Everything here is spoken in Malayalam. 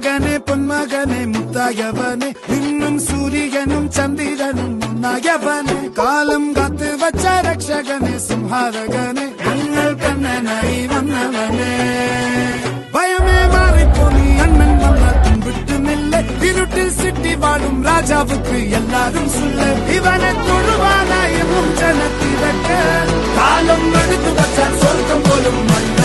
മകനെ പൊന്മകനെ മുത്തായവനെ നിന്നും സൂര്യനും ചന്ദ്രനും ഒന്നായവനെ കാലം കാത്ത് വച്ച രക്ഷകനെ സംഹാരകനെ ഞങ്ങൾ കണ്ണനായി വന്നവനെ ഭയമേ മാറിപ്പോ നീ അണ്ണൻ വന്നാത്തും വിട്ടുന്നില്ല ഇരുട്ടിൽ സിറ്റി വാടും രാജാവുക്ക് എല്ലാരും സുല്ല ഇവനെ തൊഴുവാനായി ജനത്തിരക്ക് കാലം എടുത്തു വച്ചാൽ സ്വർഗം പോലും മണ്ണ